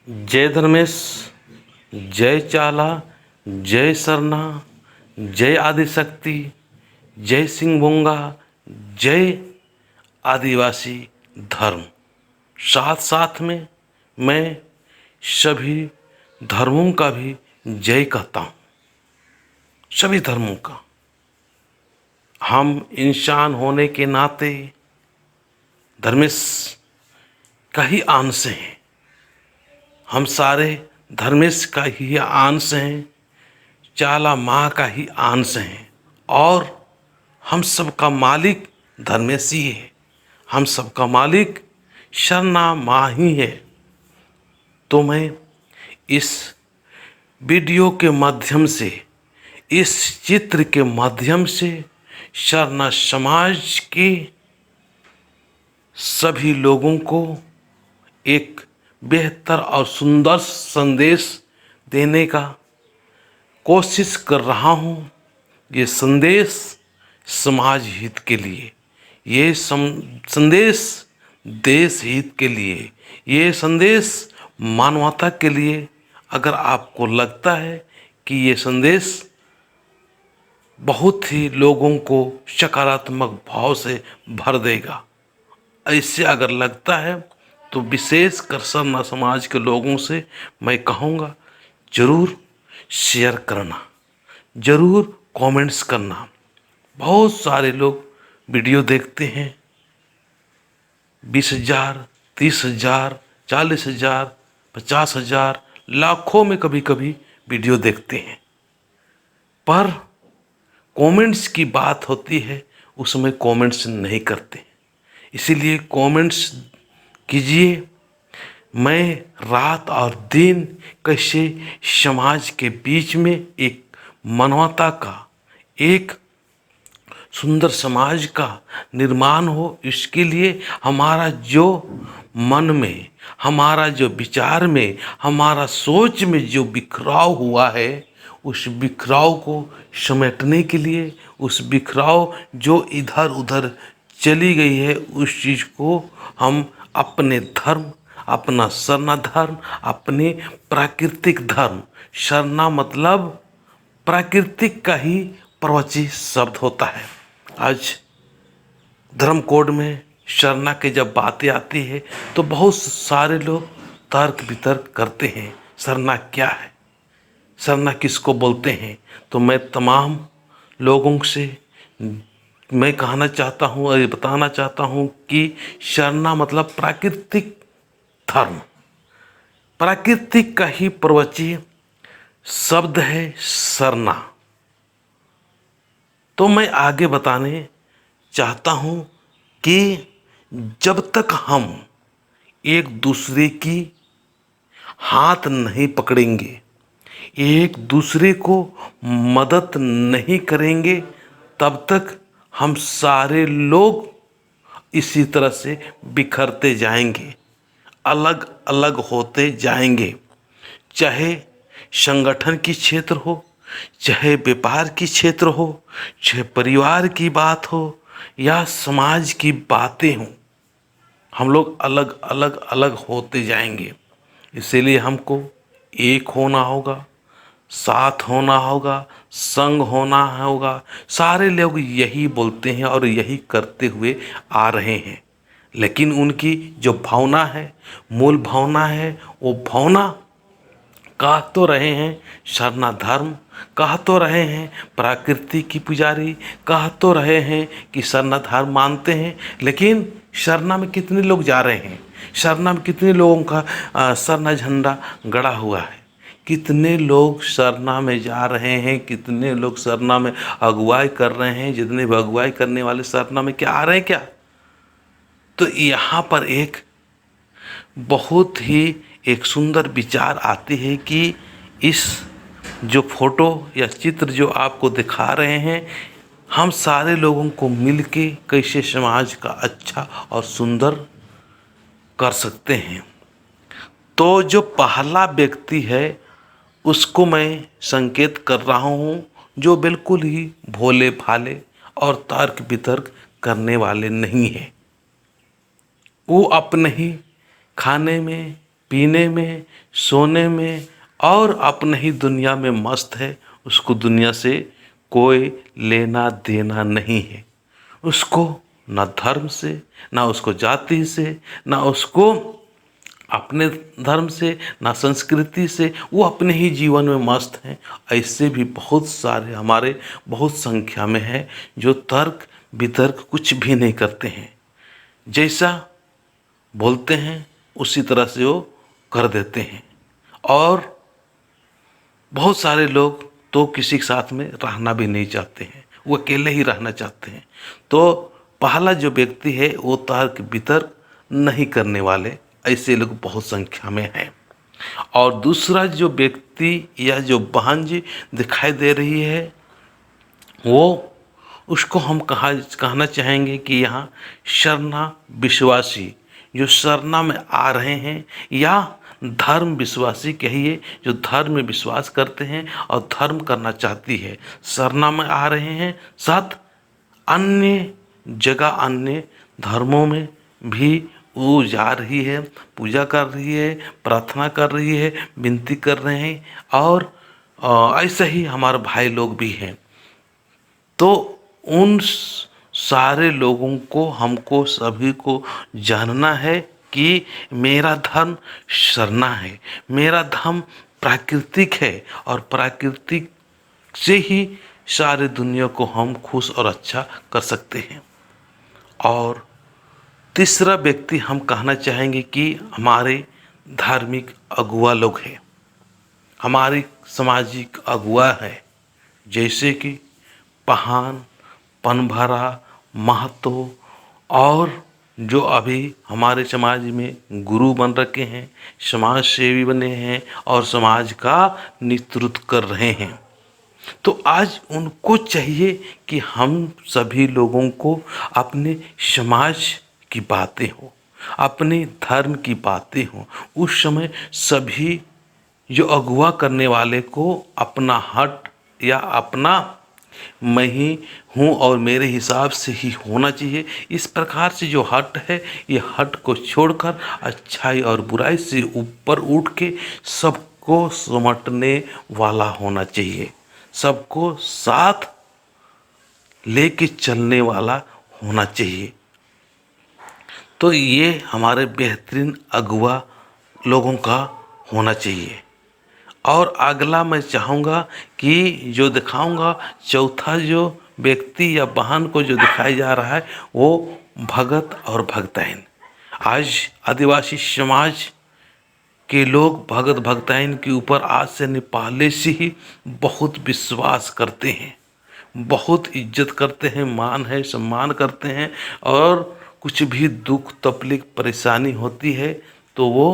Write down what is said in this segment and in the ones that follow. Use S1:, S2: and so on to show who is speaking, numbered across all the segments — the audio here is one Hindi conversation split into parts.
S1: जय धर्मेश, जय चाला, जय सरना, जय आदिशक्ति, जय सिंहभोंगा, जय आदिवासी धर्म। साथ साथ में मैं सभी धर्मों का भी जय कहता हूँ। सभी धर्मों का। हम इंसान होने के नाते धर्मेश का ही अंश हैं। हम सारे धर्मेश का ही अंश हैं, चाला माँ का ही अंश हैं और हम सबका मालिक धर्मेश ही है। हम सबका मालिक सरना माँ ही है। तो मैं इस वीडियो के माध्यम से, इस चित्र के माध्यम से सरना समाज के सभी लोगों को एक बेहतर और सुंदर संदेश देने का कोशिश कर रहा हूँ। ये संदेश समाज हित के लिए, ये संदेश देश हित के लिए, ये संदेश मानवता के लिए। अगर आपको लगता है कि ये संदेश बहुत ही लोगों को सकारात्मक भाव से भर देगा, ऐसे अगर लगता है तो विशेष कर सरना समाज के लोगों से मैं कहूँगा ज़रूर शेयर करना, ज़रूर कमेंट्स करना। बहुत सारे लोग वीडियो देखते हैं, 20,000, 30,000, 40,000, 50,000, लाखों में कभी कभी वीडियो देखते हैं, पर कमेंट्स की बात होती है उसमें कमेंट्स नहीं करते। इसीलिए कमेंट्स कीजिए। मैं रात और दिन कैसे समाज के बीच में एक मानवता का, एक सुंदर समाज का निर्माण हो, इसके लिए हमारा जो मन में, हमारा जो विचार में, हमारा सोच में जो बिखराव हुआ है, उस बिखराव को समेटने के लिए, उस बिखराव जो इधर उधर चली गई है, उस चीज़ को हम अपने धर्म, अपना सरना धर्म, अपने प्राकृतिक धर्म, सरना मतलब प्राकृतिक का ही प्रवची शब्द होता है। आज धर्म कोड में सरना के जब बातें आती है तो बहुत सारे लोग तर्क वितर्क करते हैं, सरना क्या है, सरना किसको बोलते हैं। तो मैं तमाम लोगों से मैं कहना चाहता हूँ और ये बताना चाहता हूँ कि सरना मतलब प्राकृतिक धर्म, प्राकृतिक का ही प्रवची शब्द है सरना। तो मैं आगे बताने चाहता हूँ कि जब तक हम एक दूसरे की हाथ नहीं पकड़ेंगे, एक दूसरे को मदद नहीं करेंगे, तब तक हम सारे लोग इसी तरह से बिखरते जाएंगे, अलग अलग होते जाएंगे। चाहे संगठन की क्षेत्र हो, चाहे व्यापार की क्षेत्र हो, चाहे परिवार की बात हो या समाज की बातें हों, हम लोग अलग अलग अलग होते जाएंगे। इसीलिए हमको एक होना होगा, साथ होना होगा, संग होना होगा। सारे लोग यही बोलते हैं और यही करते हुए आ रहे हैं, लेकिन उनकी जो भावना है, मूल भावना है, वो भावना कह तो रहे हैं सरना धर्म, कह तो रहे हैं प्रकृति की पुजारी, कह तो रहे हैं कि सरना धर्म मानते हैं, लेकिन सरना में कितने लोग जा रहे हैं, सरना में कितने लोगों का सरना झंडा गड़ा हुआ है, कितने लोग सरना में जा रहे हैं, कितने लोग सरना में अगुवाई कर रहे हैं। जितने भी अगुवाई करने वाले सरना में क्या आ रहे हैं क्या। तो यहाँ पर एक बहुत ही एक सुंदर विचार आती है कि इस जो फोटो या चित्र जो आपको दिखा रहे हैं, हम सारे लोगों को मिलके कैसे समाज का अच्छा और सुंदर कर सकते हैं। तो जो पहला व्यक्ति है उसको मैं संकेत कर रहा हूँ, जो बिल्कुल ही भोले भाले और तर्क वितर्क करने वाले नहीं हैं। वो अपने ही खाने में, पीने में, सोने में और अपने ही दुनिया में मस्त है। उसको दुनिया से कोई लेना देना नहीं है। उसको ना धर्म से, ना उसको जाति से, ना उसको अपने धर्म से, ना संस्कृति से। वो अपने ही जीवन में मस्त हैं। ऐसे भी बहुत सारे हमारे बहुत संख्या में हैं जो तर्क वितर्क कुछ भी नहीं करते हैं। जैसा बोलते हैं उसी तरह से वो कर देते हैं। और बहुत सारे लोग तो किसी के साथ में रहना भी नहीं चाहते हैं, वो अकेले ही रहना चाहते हैं। तो पहला जो व्यक्ति है वो तर्क वितर्क नहीं करने वाले, ऐसे लोग बहुत संख्या में हैं। और दूसरा जो व्यक्ति या जो बहन जी दिखाई दे रही है, वो उसको हम कहना चाहेंगे कि यहाँ शरणा विश्वासी, जो शरणा में आ रहे हैं, या धर्म विश्वासी कहिए, जो धर्म में विश्वास करते हैं और धर्म करना चाहती है, शरणा में आ रहे हैं। साथ अन्य जगह अन्य धर्मों में भी वो जा रही है, पूजा कर रही है, प्रार्थना कर रही है, विनती कर रहे हैं। और ऐसे ही हमारे भाई लोग भी हैं। तो उन सारे लोगों को, हमको सभी को जानना है कि मेरा धर्म शरणा है, मेरा धर्म प्राकृतिक है, और प्राकृतिक से ही सारे दुनिया को हम खुश और अच्छा कर सकते हैं। और तीसरा व्यक्ति हम कहना चाहेंगे कि हमारे धार्मिक अगुआ लोग हैं, हमारी सामाजिक अगुआ है, जैसे कि पहान, पनभरा, महतो, और जो अभी हमारे समाज में गुरु बन रखे हैं, समाज सेवी बने हैं और समाज का नेतृत्व कर रहे हैं। तो आज उनको चाहिए कि हम सभी लोगों को अपने समाज की बातें हो, अपने धर्म की बातें हो। उस समय सभी जो अगुवा करने वाले को अपना हट या अपना मैं ही हूँ और मेरे हिसाब से ही होना चाहिए, इस प्रकार से जो हट है, ये हट को छोड़कर अच्छाई और बुराई से ऊपर उठ के सबको समेटने वाला होना चाहिए, सबको साथ लेके चलने वाला होना चाहिए। तो ये हमारे बेहतरीन अगुवा लोगों का होना चाहिए। और अगला मैं चाहूँगा कि जो दिखाऊंगा, चौथा जो व्यक्ति या बहन को जो दिखाया जा रहा है, वो भगत और भगतैन। आज आदिवासी समाज के लोग भगत भगतैन के ऊपर आज से नहीं पहले से ही बहुत विश्वास करते हैं, बहुत इज्जत करते हैं, मान है, सम्मान करते हैं। और कुछ भी दुख तकलीफ परेशानी होती है तो वो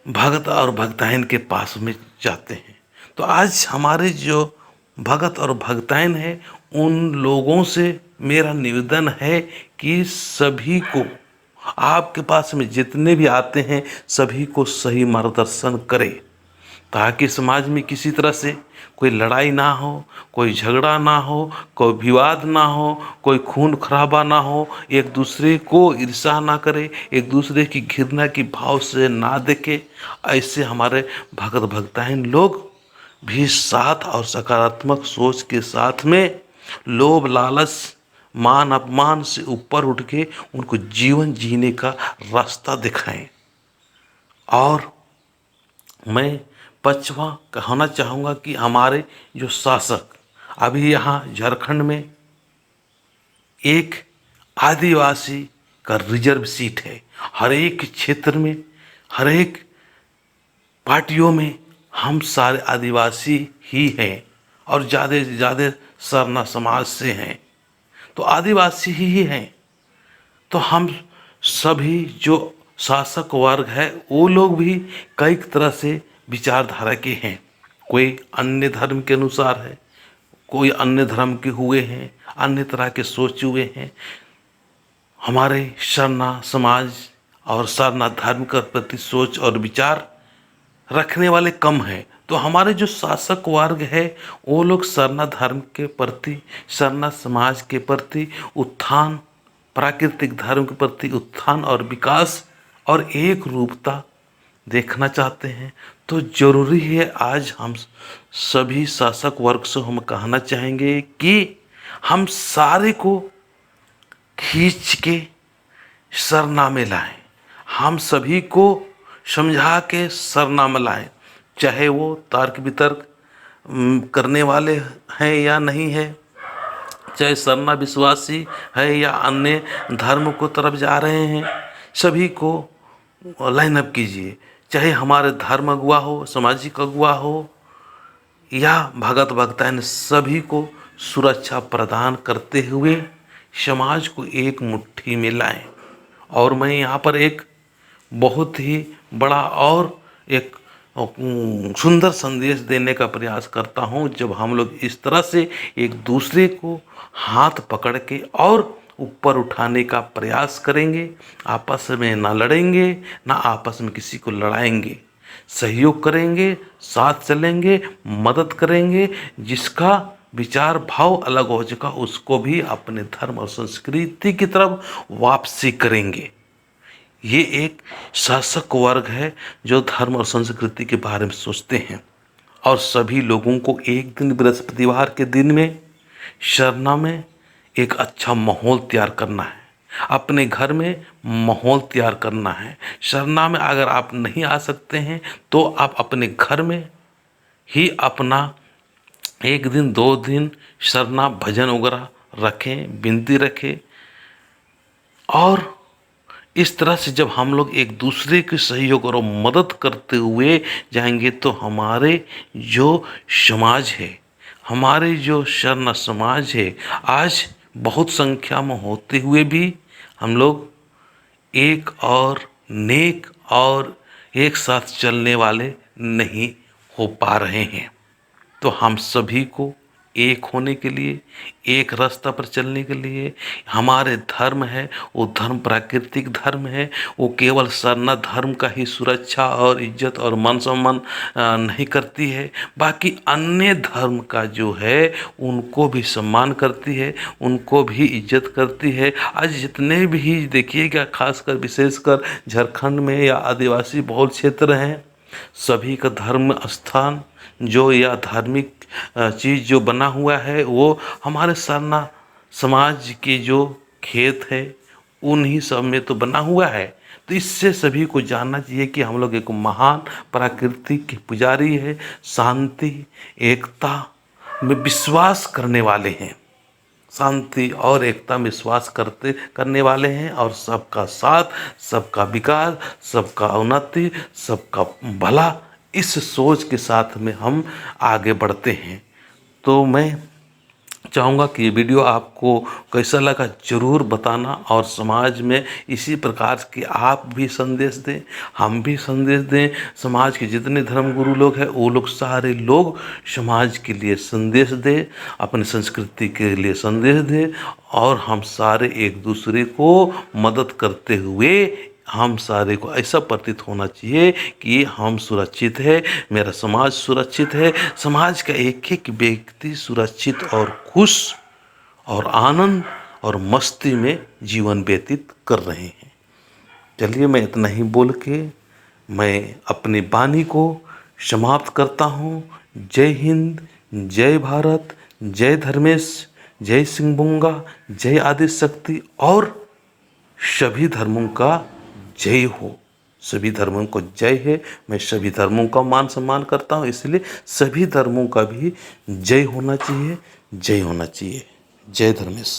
S1: भगत और भगताइन के पास में जाते हैं। तो आज हमारे जो भगत और भगताइन है, उन लोगों से मेरा निवेदन है कि सभी को, आपके पास में जितने भी आते हैं, सभी को सही मार्गदर्शन करें, ताकि समाज में किसी तरह से कोई लड़ाई ना हो, कोई झगड़ा ना हो, कोई विवाद ना हो, कोई खून खराबा ना हो, एक दूसरे को ईर्ष्या ना करे, एक दूसरे की घृणा की भाव से ना देखे। ऐसे हमारे भगत भगताइन लोग भी साथ और सकारात्मक सोच के साथ में लोभ लालच मान अपमान से ऊपर उठ के उनको जीवन जीने का रास्ता दिखाएं। और मैं पांचवा कहना चाहूँगा कि हमारे जो शासक, अभी यहाँ झारखंड में एक आदिवासी का रिजर्व सीट है। हर एक क्षेत्र में, हर एक पार्टियों में हम सारे आदिवासी ही हैं, और ज़्यादा से ज़्यादा सरना समाज से हैं, तो आदिवासी ही हैं। तो हम सभी जो शासक वर्ग है, वो लोग भी कई तरह से विचारधारा के हैं। कोई अन्य धर्म के अनुसार है, कोई अन्य धर्म के हुए हैं, अन्य तरह के सोच हुए हैं। हमारे सरना समाज और सरना धर्म के प्रति सोच और विचार रखने वाले कम हैं। तो हमारे जो शासक वर्ग है, वो लोग सरना धर्म के प्रति, सरना समाज के प्रति उत्थान, प्राकृतिक धर्म के प्रति उत्थान और विकास और एक रूपता देखना चाहते हैं, तो जरूरी है आज हम सभी शासक वर्ग से हम कहना चाहेंगे कि हम सारे को खींच के सरना में लाएं, हम सभी को समझा के सरना में लाएं, चाहे वो तर्क वितर्क करने वाले हैं या नहीं है, चाहे सरना विश्वासी है या अन्य धर्म को तरफ जा रहे हैं, सभी को लाइन अप कीजिए। चाहे हमारे धर्म अगुआ हो, सामाजिक अगुआ हो या भगत भक्ताएं, सभी को सुरक्षा प्रदान करते हुए समाज को एक मुट्ठी में लाएं। और मैं यहाँ पर एक बहुत ही बड़ा और एक सुंदर संदेश देने का प्रयास करता हूँ। जब हम लोग इस तरह से एक दूसरे को हाथ पकड़ के और ऊपर उठाने का प्रयास करेंगे, आपस में ना लड़ेंगे, ना आपस में किसी को लड़ाएंगे, सहयोग करेंगे, साथ चलेंगे, मदद करेंगे, जिसका विचार भाव अलग हो चुका उसको भी अपने धर्म और संस्कृति की तरफ वापसी करेंगे। ये एक शासक वर्ग है जो धर्म और संस्कृति के बारे में सोचते हैं। और सभी लोगों को एक दिन बृहस्पतिवार के दिन में सरना में एक अच्छा माहौल तैयार करना है, अपने घर में माहौल तैयार करना है। सरना में अगर आप नहीं आ सकते हैं तो आप अपने घर में ही अपना एक दिन 2 दिन सरना भजन वगैरह रखें, विनती रखें। और इस तरह से जब हम लोग एक दूसरे के सहयोग और मदद करते हुए जाएंगे तो हमारे जो समाज है, हमारे जो शरण समाज है, आज बहुत संख्या में होते हुए भी हम लोग एक और नेक और एक साथ चलने वाले नहीं हो पा रहे हैं। तो हम सभी को एक होने के लिए, एक रास्ता पर चलने के लिए, हमारे धर्म है वो धर्म प्राकृतिक धर्म है, वो केवल सरना धर्म का ही सुरक्षा और इज्जत और मान सम्मान नहीं करती है, बाकी अन्य धर्म का जो है उनको भी सम्मान करती है, उनको भी इज्जत करती है। आज जितने भी देखिएगा, खासकर विशेषकर झारखंड में या आदिवासी बहुल क्षेत्र हैं, सभी का धर्म स्थान जो या धार्मिक चीज़ जो बना हुआ है वो हमारे सरना समाज के जो खेत है उन्हीं सब में तो बना हुआ है। तो इससे सभी को जानना चाहिए कि हम लोग एक महान प्रकृति के पुजारी है, शांति एकता में विश्वास करने वाले हैं, शांति और एकता में विश्वास करने वाले हैं, और सबका साथ, सबका विकास, सबका उन्नति, सबका भला, इस सोच के साथ में हम आगे बढ़ते हैं। तो मैं चाहूँगा कि ये वीडियो आपको कैसा लगा ज़रूर बताना, और समाज में इसी प्रकार के आप भी संदेश दें, हम भी संदेश दें। समाज के जितने धर्मगुरु लोग हैं वो लोग सारे लोग समाज के लिए संदेश दें, अपनी संस्कृति के लिए संदेश दें, और हम सारे एक दूसरे को मदद करते हुए हम सारे को ऐसा प्रतीत होना चाहिए कि हम सुरक्षित है, मेरा समाज सुरक्षित है, समाज का एक एक व्यक्ति सुरक्षित और खुश और आनंद और मस्ती में जीवन व्यतीत कर रहे हैं। चलिए, मैं इतना ही बोल के मैं अपनी वाणी को समाप्त करता हूँ। जय हिंद, जय भारत, जय धर्मेश, जय सिंहभूंगा, जय आदिशक्ति, और सभी धर्मों का जय हो। सभी धर्मों को जय है। मैं सभी धर्मों का मान सम्मान करता हूँ, इसलिए सभी धर्मों का भी जय होना चाहिए, जय होना चाहिए। जय धर्मेश।